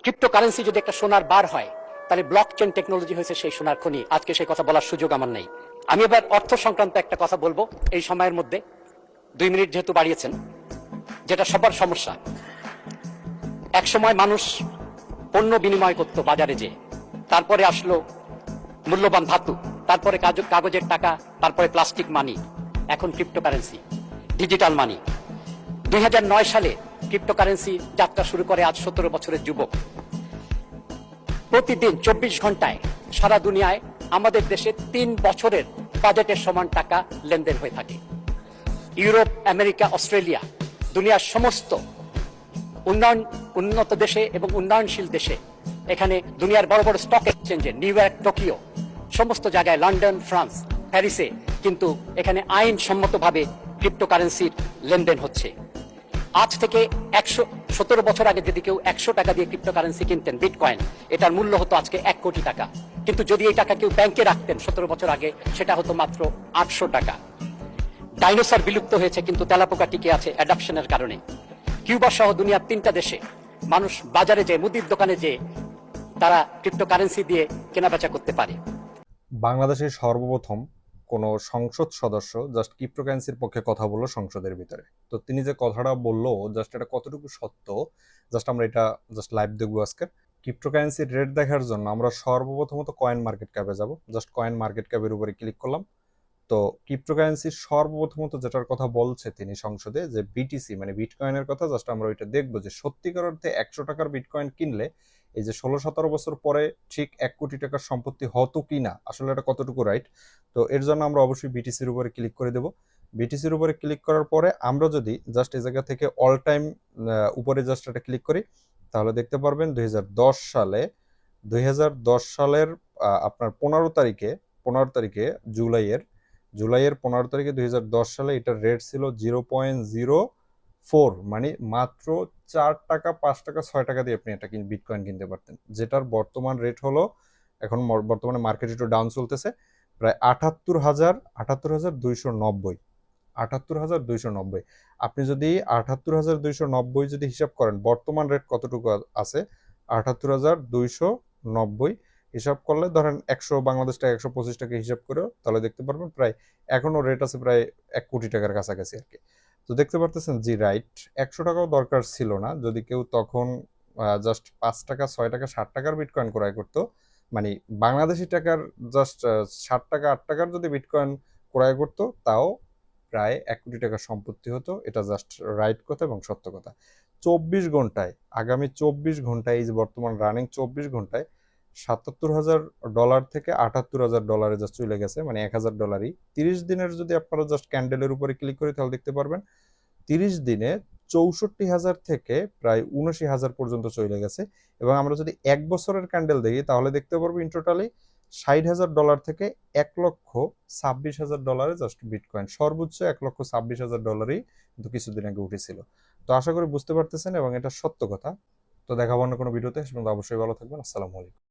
Cryptocurrency যদি একটা সোনার বার হয়, তাহলে ব্লক চেইন টেকনোলজি হয়েছে সেই সোনার খনি। আজকে সেই কথা বলার সুযোগ আমার নেই। আমি এবার অর্থ সংক্রান্ত একটা কথা বলবো এই সময়ের মধ্যে, 2 মিনিট যেহেতু বাড়িয়েছেন, যেটা সবার সমস্যা। এক সময় মানুষ পণ্য বিনিময় করতো বাজারে, যে তারপরে আসলো মূল্যবান ধাতু, তারপরে কাগজের টাকা, তারপরে প্লাস্টিক মানি, এখন ক্রিপ্টোকারেন্সি, ডিজিটাল মানি। 2009 সালে ক্রিপ্টোকারেন্সি যাত্রা শুরু করে আজ 17 বছরের যুবক। প্রতিদিন 24 ঘন্টায় সারা দুনিয়ায় আমাদের দেশে 3 বছরের বাজেটের সমান টাকা লেনদেন হয়ে থাকে। ইউরোপ, আমেরিকা, অস্ট্রেলিয়া, দুনিয়ার সমস্ত উন্নত দেশে এবং উন্নয়নশীল দেশে, এখানে দুনিয়ার বড় বড় স্টক এক্সচেঞ্জে, নিউ ইয়র্ক, টোকিও, সমস্ত জায়গায়, লন্ডন, ফ্রান্স, প্যারিসে কিন্তু এখানে আইনসম্মতভাবে ক্রিপ্টোকারেন্সির লেনদেন হচ্ছে। আজ থেকে 117 বছর আগে যদি কেউ 100 টাকা দিয়ে ক্রিপ্টোকারেন্সি কিনতেন, বিটকয়েন, এটার মূল্য হতো আজকে 1 কোটি টাকা। কিন্তু যদি এই টাকা কেউ ব্যাংকে রাখতেন 17 বছর আগে, সেটা হতো মাত্র 800 টাকা। ডাইনোসর বিলুপ্ত হয়েছে, কিন্তু তেলাপোকা টিকে আছে অ্যাডাপশনের কারণে। কিউবা সহ দুনিয়ার 3টা দেশে মানুষ বাজারে যে, মুদির দোকানে যে, তারা ক্রিপ্টোকারেন্সি দিয়ে কেনাবেচা করতে পারে। বাংলাদেশের সর্বপ্রথম কোনো সংসদ সদস্য জাস্ট ক্রিপ্টোকারেন্সির পক্ষে কথা বললো সংসদের ভিতরে। তো তিনি যে কথাটা বললো, জাস্ট এটা কতটুকু সত্য, জাস্ট আমরা এটা জাস্ট লাইভ দেখবো আজকে। ক্রিপ্টোকারেন্সির রেট দেখার জন্য আমরা সর্বপ্রথমত কয়েন মার্কেট ক্যাপে যাব। জাস্ট কয়েন মার্কেট ক্যাপের উপরে ক্লিক করলাম। তো ক্রিপ্টোকারেন্সির সর্বপ্রথমত যেটার কথা বলছে তিনি সংসদে, যে বিটিসি মানে বিটকয়েনের কথা, জাস্ট আমরা ওইটা দেখবো যে সত্যিকার অর্থে 100 টাকার বিটকয়েন কিনলে এই যে 16-17 বছর পরে ঠিক 1 কোটি টাকার সম্পত্তি হতো কি না, আসলে এটা কতটুকু রাইট। তো এর জন্য আমরা অবশ্যই বিটিসির উপরে ক্লিক করে দেব। বিটিসির উপরে ক্লিক করার পরে আমরা যদি জাস্ট এই জায়গা থেকে অল টাইম উপরে জাস্ট এটা ক্লিক করি, তাহলে দেখতে পারবেন 2010 সালের আপনার 15 তারিখে জুলাইয়ের 15 তারিখে 2010 সালে এটার রেট ছিল 0.04, মানে মাত্র 4 টাকা, 5 টাকা, 6 টাকা দিয়ে আপনি এটা বিটকয়েন কিনতে পারতেন, যেটার বর্তমান রেট হলো, এখন বর্তমানে মার্কেট একটু ডাউন চলতেছে, প্রায় 78,290। 78,290। আপনি যদি 78,290 যদি হিসাব করেন, বর্তমান রেট কতটুকু আছে, 78,290 হিসাব করলে ধরেন 100 বাংলাদেশ টাকা, 125 টাকা হিসাব করেও, তাহলে দেখতে পারবেন প্রায় এখনো রেট আছে প্রায় 1 কোটি টাকার কাছাকাছি আর কি। তো দেখতে পারতেছেন, জি রাইট, 100 টাকাও দরকার ছিল না যদি কেউ তখন জাস্ট 5 টাকা, 6 টাকা, 60 টাকার বিটকয়েন ক্রয় করতো, মানে বাংলাদেশি টাকার জাস্ট 60 টাকা, 8 টাকার যদি বিটকয়েন ক্রয় করতো, তাও প্রায় 1 কোটি টাকার সম্পত্তি হতো। এটা জাস্ট রাইট কথা এবং সত্য কথা। 24 ঘন্টায়, আগামী 24 ঘন্টায়, এই যে বর্তমান রানিং 24 ঘন্টায় $77,000 থেকে $78,000 জাস্ট চলে গেছে, মানে $1,000। 30 দিনের যদি আপনারা জাস্ট ক্যান্ডেলের উপরে ক্লিক করি, তাহলে দেখতে পারবেন 30 দিনে 64,000 থেকে প্রায় 79,000 পর্যন্ত চলে গেছে। এবং আমরা যদি 1 বছরের ক্যান্ডেল দেখি, তাহলে দেখতে পারবো ইন টোটালি $60,000 থেকে $1,26,000 জাস্ট বিটকয়েন, সর্বোচ্চ $1,26,000 কিন্তু কিছুদিন আগে উঠেছিল। তো আশা করি বুঝতে পারতেছেন এবং এটা সত্য কথা। তো দেখাবো অন্য কোনো ভিডিওতে, অবশ্যই ভালো থাকবেন। আসসালামু আলাইকুম।